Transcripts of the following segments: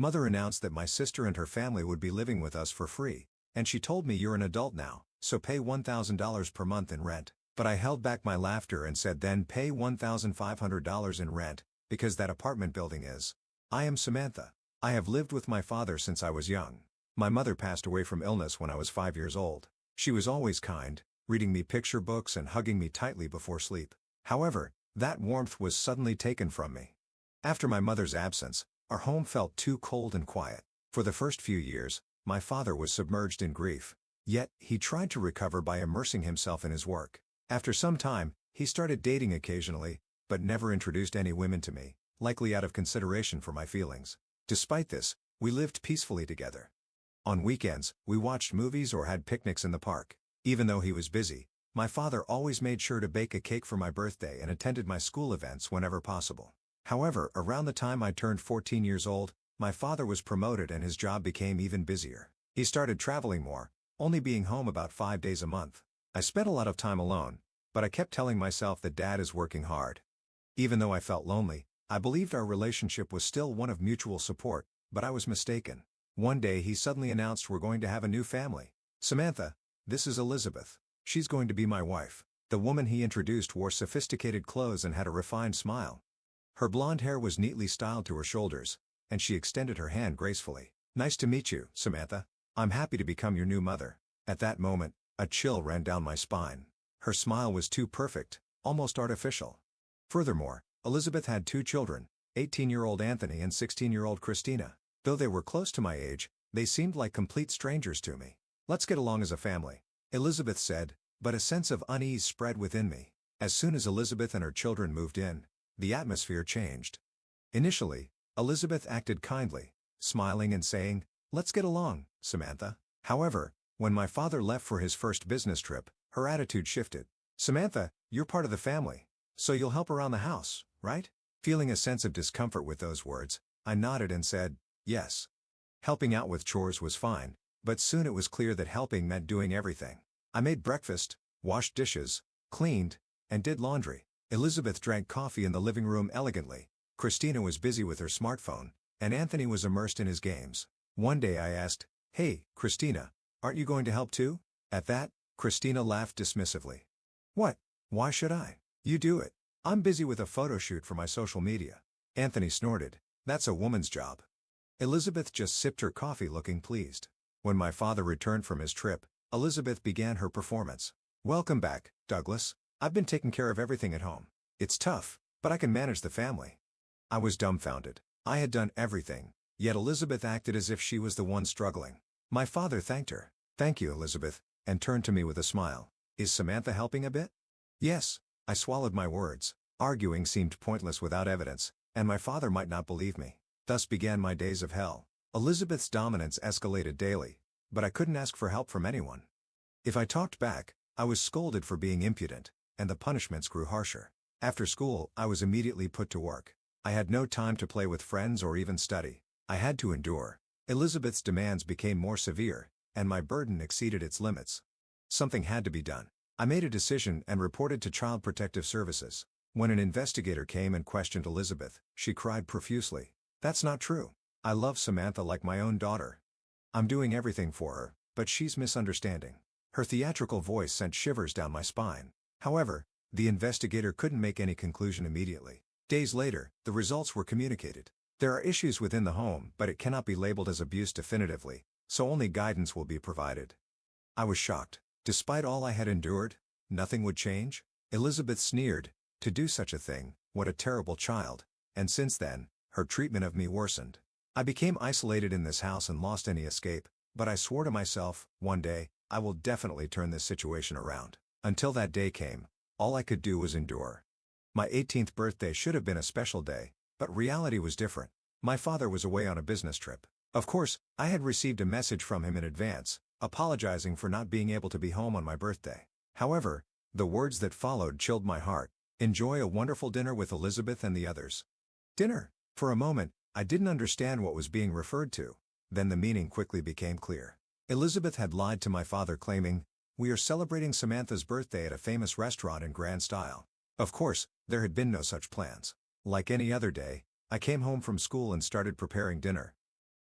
Mother announced that my sister and her family would be living with us for free, and she told me you're an adult now, so pay $1,000 per month in rent. But I held back my laughter and said then pay $1,500 in rent, because that apartment building is. I am Samantha. I have lived with my father since I was young. My mother passed away from illness when I was 5 years old. She was always kind, reading me picture books and hugging me tightly before sleep. However, that warmth was suddenly taken from me. After my mother's absence, our home felt too cold and quiet. For the first few years, my father was submerged in grief. Yet, he tried to recover by immersing himself in his work. After some time, he started dating occasionally, but never introduced any women to me, likely out of consideration for my feelings. Despite this, we lived peacefully together. On weekends, we watched movies or had picnics in the park. Even though he was busy, my father always made sure to bake a cake for my birthday and attended my school events whenever possible. However, around the time I turned 14 years old, my father was promoted and his job became even busier. He started traveling more, only being home about 5 days a month. I spent a lot of time alone, but I kept telling myself that Dad is working hard. Even though I felt lonely, I believed our relationship was still one of mutual support, but I was mistaken. One day he suddenly announced we're going to have a new family. Samantha, this is Elizabeth. She's going to be my wife. The woman he introduced wore sophisticated clothes and had a refined smile. Her blonde hair was neatly styled to her shoulders, and she extended her hand gracefully. Nice to meet you, Samantha. I'm happy to become your new mother. At that moment, a chill ran down my spine. Her smile was too perfect, almost artificial. Furthermore, Elizabeth had 2 children, 18-year-old Anthony and 16-year-old Christina. Though they were close to my age, they seemed like complete strangers to me. Let's get along as a family, Elizabeth said, but a sense of unease spread within me. As soon as Elizabeth and her children moved in, the atmosphere changed. Initially, Elizabeth acted kindly, smiling and saying, "Let's get along, Samantha." However, when my father left for his first business trip, her attitude shifted. "Samantha, you're part of the family, so you'll help around the house, right?" Feeling a sense of discomfort with those words, I nodded and said, "Yes." Helping out with chores was fine, but soon it was clear that helping meant doing everything. I made breakfast, washed dishes, cleaned, and did laundry. Elizabeth drank coffee in the living room elegantly. Christina was busy with her smartphone, and Anthony was immersed in his games. One day I asked, "Hey, Christina, aren't you going to help too?" At that, Christina laughed dismissively. "What? Why should I? You do it. I'm busy with a photo shoot for my social media." Anthony snorted. "That's a woman's job." Elizabeth just sipped her coffee looking pleased. When my father returned from his trip, Elizabeth began her performance. "Welcome back, Douglas. I've been taking care of everything at home. It's tough, but I can manage the family." I was dumbfounded. I had done everything, yet Elizabeth acted as if she was the one struggling. My father thanked her. "Thank you, Elizabeth," and turned to me with a smile. "Is Samantha helping a bit?" "Yes." I swallowed my words. Arguing seemed pointless without evidence, and my father might not believe me. Thus began my days of hell. Elizabeth's dominance escalated daily, but I couldn't ask for help from anyone. If I talked back, I was scolded for being impudent, and the punishments grew harsher. After school, I was immediately put to work. I had no time to play with friends or even study. I had to endure. Elizabeth's demands became more severe, and my burden exceeded its limits. Something had to be done. I made a decision and reported to Child Protective Services. When an investigator came and questioned Elizabeth, she cried profusely. "That's not true. I love Samantha like my own daughter. I'm doing everything for her, but she's misunderstanding." Her theatrical voice sent shivers down my spine. However, the investigator couldn't make any conclusion immediately. Days later, the results were communicated. There are issues within the home, but it cannot be labeled as abuse definitively, so only guidance will be provided. I was shocked. Despite all I had endured, nothing would change? Elizabeth sneered. "To do such a thing, what a terrible child." And since then, her treatment of me worsened. I became isolated in this house and lost any escape, but I swore to myself, one day, I will definitely turn this situation around. Until that day came, all I could do was endure. My 18th birthday should have been a special day, but reality was different. My father was away on a business trip. Of course, I had received a message from him in advance, apologizing for not being able to be home on my birthday. However, the words that followed chilled my heart. "Enjoy a wonderful dinner with Elizabeth and the others." Dinner? For a moment, I didn't understand what was being referred to. Then the meaning quickly became clear. Elizabeth had lied to my father claiming, "We are celebrating Samantha's birthday at a famous restaurant in grand style." Of course, there had been no such plans. Like any other day, I came home from school and started preparing dinner.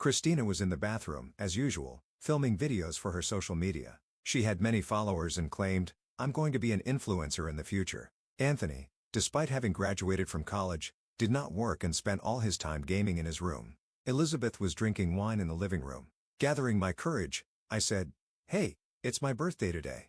Christina was in the bathroom, as usual, filming videos for her social media. She had many followers and claimed, "I'm going to be an influencer in the future." Anthony, despite having graduated from college, did not work and spent all his time gaming in his room. Elizabeth was drinking wine in the living room. Gathering my courage, I said, "Hey, it's my birthday today."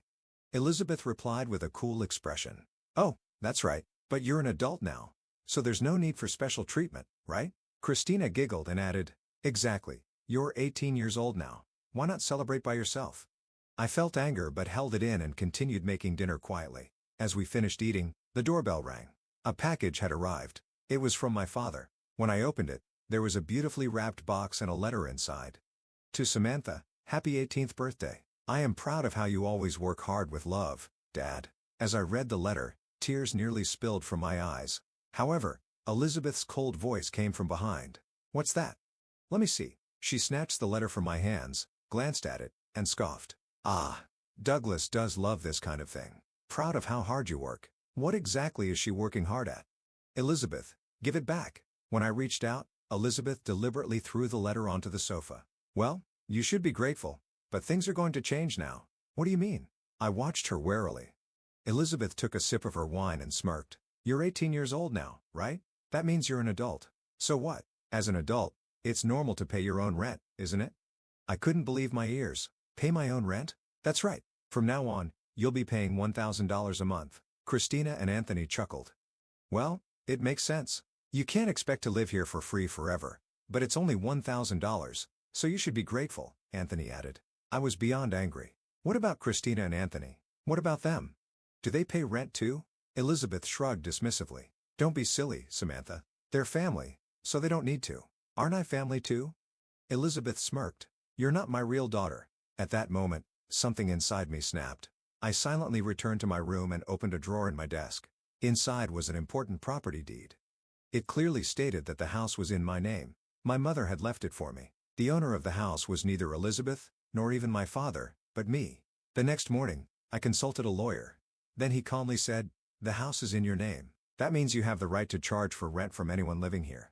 Elizabeth replied with a cool expression. "Oh, that's right, but you're an adult now. So there's no need for special treatment, right?" Christina giggled and added, "Exactly, you're 18 years old now. Why not celebrate by yourself?" I felt anger but held it in and continued making dinner quietly. As we finished eating, the doorbell rang. A package had arrived. It was from my father. When I opened it, there was a beautifully wrapped box and a letter inside. "To Samantha, happy 18th birthday. I am proud of how you always work hard with love, Dad." As I read the letter, tears nearly spilled from my eyes. However, Elizabeth's cold voice came from behind. "What's that? Let me see." She snatched the letter from my hands, glanced at it, and scoffed. "Ah, Douglas does love this kind of thing. Proud of how hard you work. What exactly is she working hard at?" "Elizabeth, give it back." When I reached out, Elizabeth deliberately threw the letter onto the sofa. "Well, you should be grateful, but things are going to change now." "What do you mean?" I watched her warily. Elizabeth took a sip of her wine and smirked. "You're 18 years old now, right? That means you're an adult. So what? As an adult, it's normal to pay your own rent, isn't it?" I couldn't believe my ears. "Pay my own rent?" "That's right. From now on, you'll be paying $1,000 a month." Christina and Anthony chuckled. "Well, it makes sense. You can't expect to live here for free forever, but it's only $1,000, so you should be grateful," Anthony added. I was beyond angry. "What about Christina and Anthony? What about them? Do they pay rent too?" Elizabeth shrugged dismissively. "Don't be silly, Samantha. They're family, so they don't need to." "Aren't I family too?" Elizabeth smirked. "You're not my real daughter." At that moment, something inside me snapped. I silently returned to my room and opened a drawer in my desk. Inside was an important property deed. It clearly stated that the house was in my name. My mother had left it for me. The owner of the house was neither Elizabeth, nor even my father, but me. The next morning, I consulted a lawyer. Then he calmly said, "The house is in your name. That means you have the right to charge for rent from anyone living here."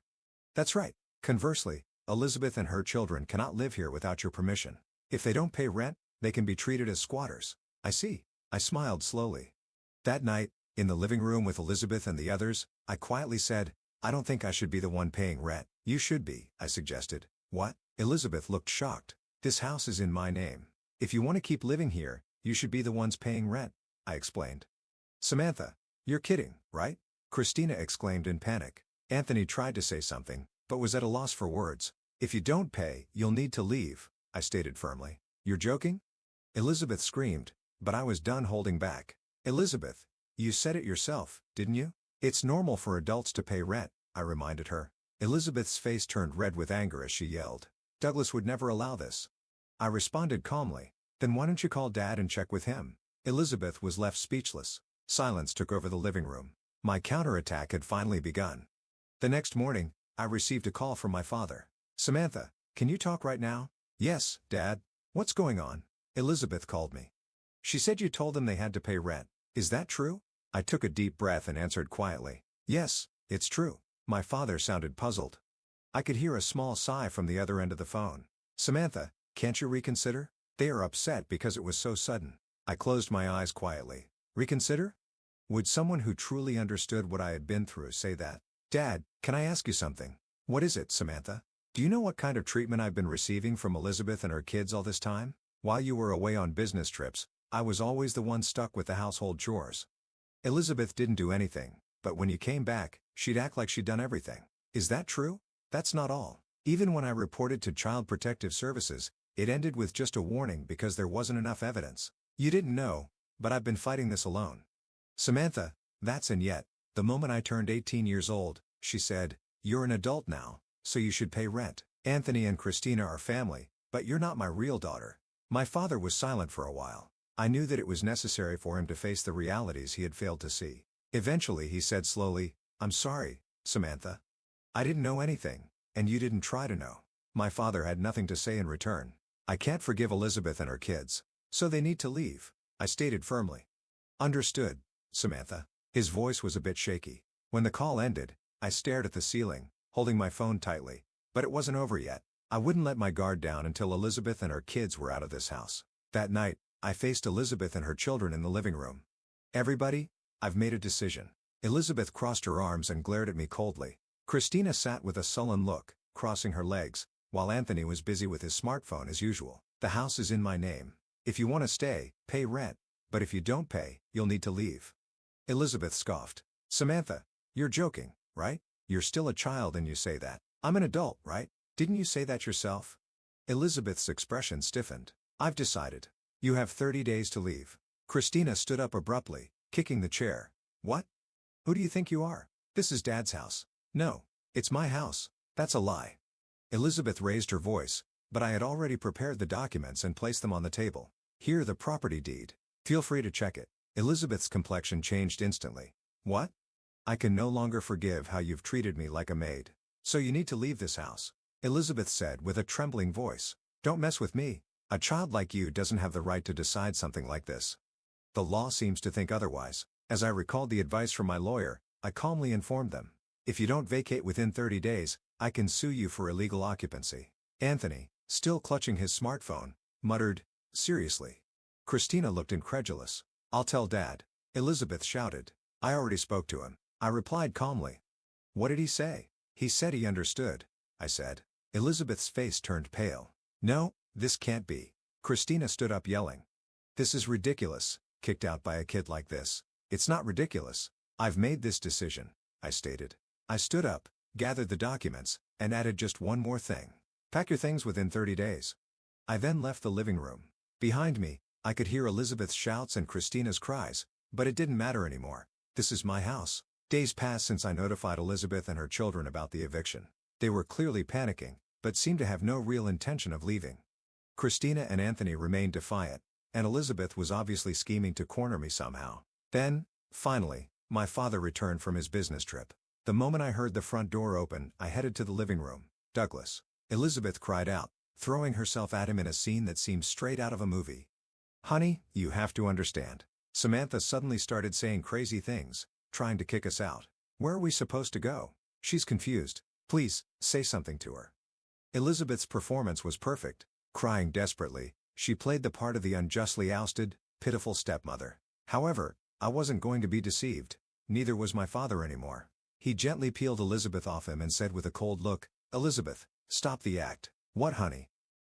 "That's right. Conversely, Elizabeth and her children cannot live here without your permission. If they don't pay rent, they can be treated as squatters." "I see." I smiled slowly. That night, in the living room with Elizabeth and the others, I quietly said, "I don't think I should be the one paying rent." "You should be," I suggested. "What?" Elizabeth looked shocked. "This house is in my name. If you want to keep living here, you should be the ones paying rent," I explained. "Samantha, you're kidding, right?" Christina exclaimed in panic. Anthony tried to say something, but was at a loss for words. "If you don't pay, you'll need to leave," I stated firmly. "You're joking?" Elizabeth screamed, but I was done holding back. "Elizabeth, you said it yourself, didn't you? It's normal for adults to pay rent," I reminded her. Elizabeth's face turned red with anger as she yelled. "Douglas would never allow this." I responded calmly. "Then why don't you call Dad and check with him?" Elizabeth was left speechless. Silence took over the living room. My counterattack had finally begun. The next morning, I received a call from my father. "Samantha, can you talk right now?" "Yes, Dad. What's going on?" "Elizabeth called me. She said you told them they had to pay rent. Is that true?" I took a deep breath and answered quietly. "Yes, it's true." My father sounded puzzled. I could hear a small sigh from the other end of the phone. "Samantha, can't you reconsider? They are upset because it was so sudden." I closed my eyes quietly. Reconsider? Would someone who truly understood what I had been through say that? "Dad, can I ask you something?" "What is it, Samantha?" "Do you know what kind of treatment I've been receiving from Elizabeth and her kids all this time? While you were away on business trips, I was always the one stuck with the household chores. Elizabeth didn't do anything, but when you came back, she'd act like she'd done everything. Is that true?" "That's not all. Even when I reported to Child Protective Services, it ended with just a warning because there wasn't enough evidence. You didn't know, but I've been fighting this alone." "Samantha, that's and yet, the moment I turned 18 years old, she said, 'You're an adult now, so you should pay rent. Anthony and Christina are family, but you're not my real daughter.'" My father was silent for a while. I knew that it was necessary for him to face the realities he had failed to see. Eventually he said slowly, "I'm sorry, Samantha. I didn't know anything, and you didn't try to know." My father had nothing to say in return. "I can't forgive Elizabeth and her kids, so they need to leave," I stated firmly. "Understood, Samantha." His voice was a bit shaky. When the call ended, I stared at the ceiling, holding my phone tightly. But it wasn't over yet. I wouldn't let my guard down until Elizabeth and her kids were out of this house. That night, I faced Elizabeth and her children in the living room. Everybody, I've made a decision. Elizabeth crossed her arms and glared at me coldly. Christina sat with a sullen look, crossing her legs, while Anthony was busy with his smartphone as usual. The house is in my name. If you want to stay, pay rent, but if you don't pay, you'll need to leave. Elizabeth scoffed. Samantha, you're joking, right? You're still a child and you say that. I'm an adult, right? Didn't you say that yourself? Elizabeth's expression stiffened. I've decided. You have 30 days to leave. Christina stood up abruptly, kicking the chair. What? Who do you think you are? This is Dad's house. No, it's my house. That's a lie. Elizabeth raised her voice, but I had already prepared the documents and placed them on the table. Here, the property deed. Feel free to check it. Elizabeth's complexion changed instantly. What? I can no longer forgive how you've treated me like a maid. So you need to leave this house. Elizabeth said with a trembling voice. Don't mess with me. A child like you doesn't have the right to decide something like this. The law seems to think otherwise. As I recalled the advice from my lawyer, I calmly informed them. If you don't vacate within 30 days, I can sue you for illegal occupancy. Anthony, still clutching his smartphone, muttered, seriously? Christina looked incredulous. I'll tell Dad. Elizabeth shouted. I already spoke to him. I replied calmly. What did he say? He said he understood. I said. Elizabeth's face turned pale. No, this can't be. Christina stood up yelling. This is ridiculous, kicked out by a kid like this. It's not ridiculous. I've made this decision, I stated. I stood up, gathered the documents, and added just one more thing. Pack your things within 30 days. I then left the living room. Behind me, I could hear Elizabeth's shouts and Christina's cries, but it didn't matter anymore. This is my house. Days passed since I notified Elizabeth and her children about the eviction. They were clearly panicking, but seemed to have no real intention of leaving. Christina and Anthony remained defiant, and Elizabeth was obviously scheming to corner me somehow. Then, finally, my father returned from his business trip. The moment I heard the front door open, I headed to the living room. Douglas. Elizabeth cried out, throwing herself at him in a scene that seemed straight out of a movie. Honey, you have to understand. Samantha suddenly started saying crazy things, trying to kick us out. Where are we supposed to go? She's confused. Please, say something to her. Elizabeth's performance was perfect. Crying desperately, she played the part of the unjustly ousted, pitiful stepmother. However, I wasn't going to be deceived. Neither was my father anymore. He gently peeled Elizabeth off him and said with a cold look, Elizabeth, stop the act. What, honey?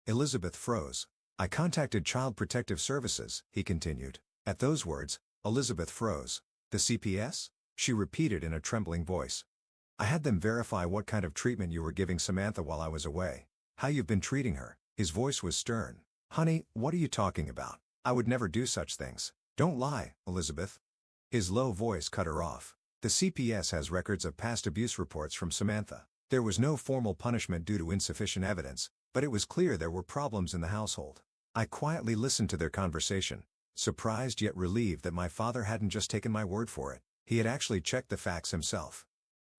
Elizabeth froze. I contacted Child Protective Services, he continued. At those words, Elizabeth froze. The CPS? She repeated in a trembling voice. I had them verify what kind of treatment you were giving Samantha while I was away. How you've been treating her. His voice was stern. Honey, what are you talking about? I would never do such things. Don't lie, Elizabeth. His low voice cut her off. The CPS has records of past abuse reports from Samantha. There was no formal punishment due to insufficient evidence, but it was clear there were problems in the household. I quietly listened to their conversation, surprised yet relieved that my father hadn't just taken my word for it. He had actually checked the facts himself.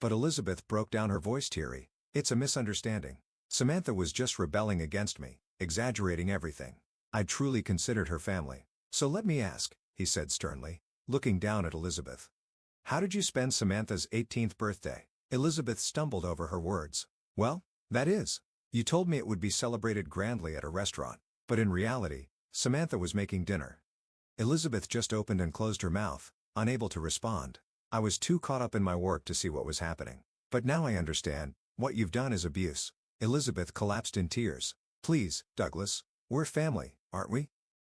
But Elizabeth broke down, her voice teary. It's a misunderstanding. Samantha was just rebelling against me, exaggerating everything. I truly considered her family. So let me ask, he said sternly, looking down at Elizabeth. How did you spend Samantha's 18th birthday? Elizabeth stumbled over her words. Well, that is. You told me it would be celebrated grandly at a restaurant. But in reality, Samantha was making dinner. Elizabeth just opened and closed her mouth, unable to respond. I was too caught up in my work to see what was happening. But now I understand. What you've done is abuse. Elizabeth collapsed in tears. Please, Douglas, we're family, aren't we?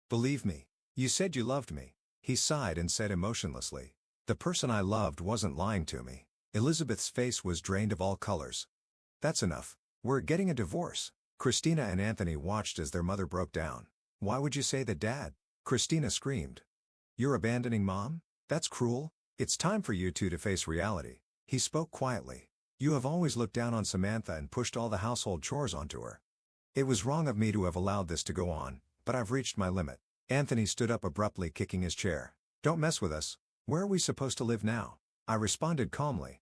Believe me. You said you loved me. He sighed and said emotionlessly. The person I loved wasn't lying to me. Elizabeth's face was drained of all colors. That's enough. We're getting a divorce. Christina and Anthony watched as their mother broke down. Why would you say that, Dad? Christina screamed. You're abandoning Mom? That's cruel. It's time for you two to face reality. He spoke quietly. You have always looked down on Samantha and pushed all the household chores onto her. It was wrong of me to have allowed this to go on, but I've reached my limit. Anthony stood up abruptly, kicking his chair. Don't mess with us. Where are we supposed to live now? I responded calmly.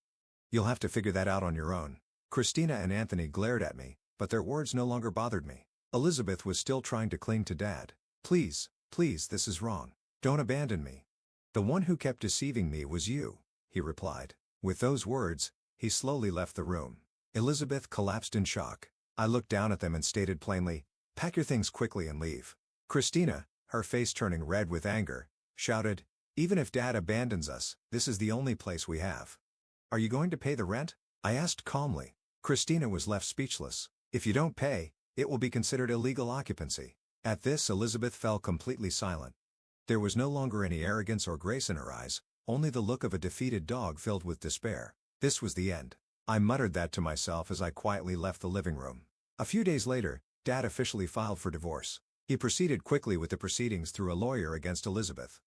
You'll have to figure that out on your own. Christina and Anthony glared at me, but their words no longer bothered me. Elizabeth was still trying to cling to Dad. Please, please, this is wrong. Don't abandon me. The one who kept deceiving me was you, he replied. With those words, he slowly left the room. Elizabeth collapsed in shock. I looked down at them and stated plainly, "Pack your things quickly and leave." Christina, her face turning red with anger, shouted, "Even if Dad abandons us, this is the only place we have. Are you going to pay the rent?" I asked calmly. Christina was left speechless. "If you don't pay, it will be considered illegal occupancy." At this, Elizabeth fell completely silent. There was no longer any arrogance or grace in her eyes, only the look of a defeated dog filled with despair. This was the end. I muttered that to myself as I quietly left the living room. A few days later, Dad officially filed for divorce. He proceeded quickly with the proceedings through a lawyer against Elizabeth.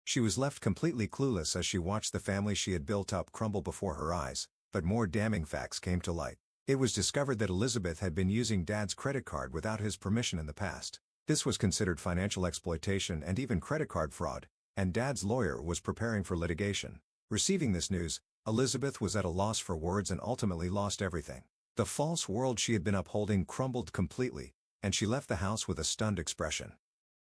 She was left completely clueless as she watched the family she had built up crumble before her eyes, but more damning facts came to light. It was discovered that Elizabeth had been using Dad's credit card without his permission in the past. This was considered financial exploitation and even credit card fraud, and Dad's lawyer was preparing for litigation. Receiving this news, Elizabeth was at a loss for words and ultimately lost everything. The false world she had been upholding crumbled completely, and she left the house with a stunned expression.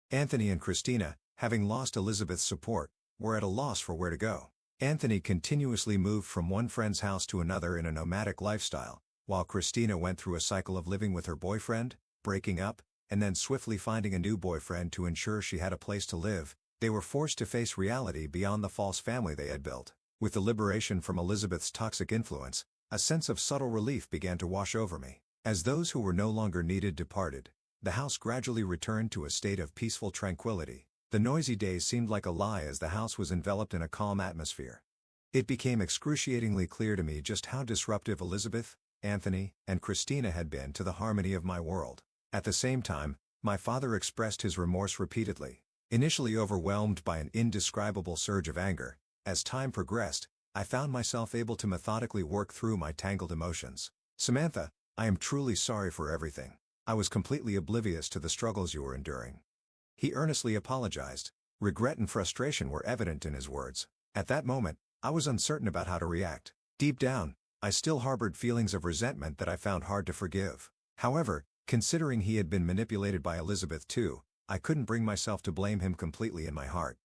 Anthony and Christina, having lost Elizabeth's support, were at a loss for where to go. Anthony continuously moved from one friend's house to another in a nomadic lifestyle, while Christina went through a cycle of living with her boyfriend, breaking up, and then swiftly finding a new boyfriend to ensure she had a place to live. They were forced to face reality beyond the false family they had built. With the liberation from Elizabeth's toxic influence, a sense of subtle relief began to wash over me. As those who were no longer needed departed, the house gradually returned to a state of peaceful tranquility. The noisy days seemed like a lie as the house was enveloped in a calm atmosphere. It became excruciatingly clear to me just how disruptive Elizabeth, Anthony, and Christina had been to the harmony of my world. At the same time, my father expressed his remorse repeatedly. Initially overwhelmed by an indescribable surge of anger, as time progressed, I found myself able to methodically work through my tangled emotions. "Samantha, I am truly sorry for everything. I was completely oblivious to the struggles you were enduring." He earnestly apologized. Regret and frustration were evident in his words. At that moment, I was uncertain about how to react. Deep down, I still harbored feelings of resentment that I found hard to forgive. However, considering he had been manipulated by Elizabeth too, I couldn't bring myself to blame him completely in my heart.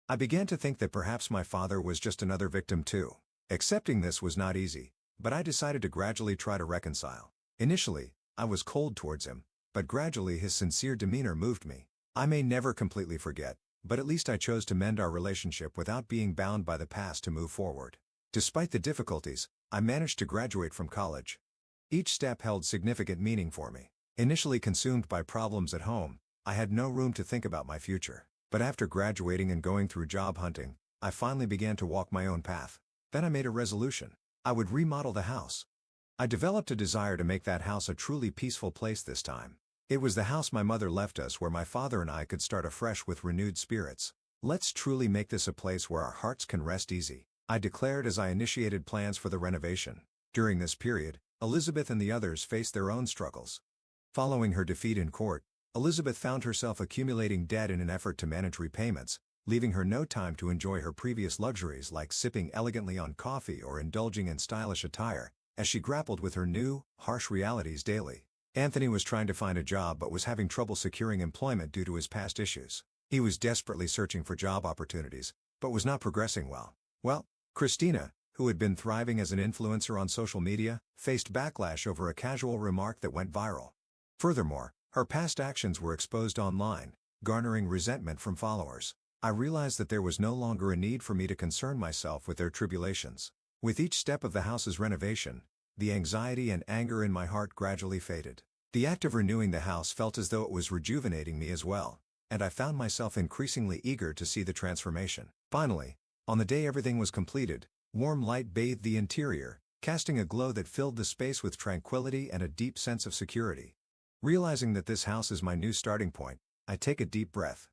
I began to think that perhaps my father was just another victim too. Accepting this was not easy, but I decided to gradually try to reconcile. Initially, I was cold towards him, but gradually his sincere demeanor moved me. I may never completely forget, but at least I chose to mend our relationship without being bound by the past to move forward. Despite the difficulties, I managed to graduate from college. Each step held significant meaning for me. Initially consumed by problems at home, I had no room to think about my future. But after graduating and going through job hunting, I finally began to walk my own path. Then I made a resolution. I would remodel the house. I developed a desire to make that house a truly peaceful place this time. It was the house my mother left us where my father and I could start afresh with renewed spirits. "Let's truly make this a place where our hearts can rest easy," I declared as I initiated plans for the renovation. During this period, Elizabeth and the others faced their own struggles. Following her defeat in court, Elizabeth found herself accumulating debt in an effort to manage repayments, leaving her no time to enjoy her previous luxuries like sipping elegantly on coffee or indulging in stylish attire, as she grappled with her new, harsh realities daily. Anthony was trying to find a job but was having trouble securing employment due to his past issues. He was desperately searching for job opportunities, but was not progressing well. Christina, who had been thriving as an influencer on social media, faced backlash over a casual remark that went viral. Furthermore, her past actions were exposed online, garnering resentment from followers. I realized that there was no longer a need for me to concern myself with their tribulations. With each step of the house's renovation, the anxiety and anger in my heart gradually faded. The act of renewing the house felt as though it was rejuvenating me as well, and I found myself increasingly eager to see the transformation. Finally, on the day everything was completed, warm light bathed the interior, casting a glow that filled the space with tranquility and a deep sense of security. Realizing that this house is my new starting point, I take a deep breath.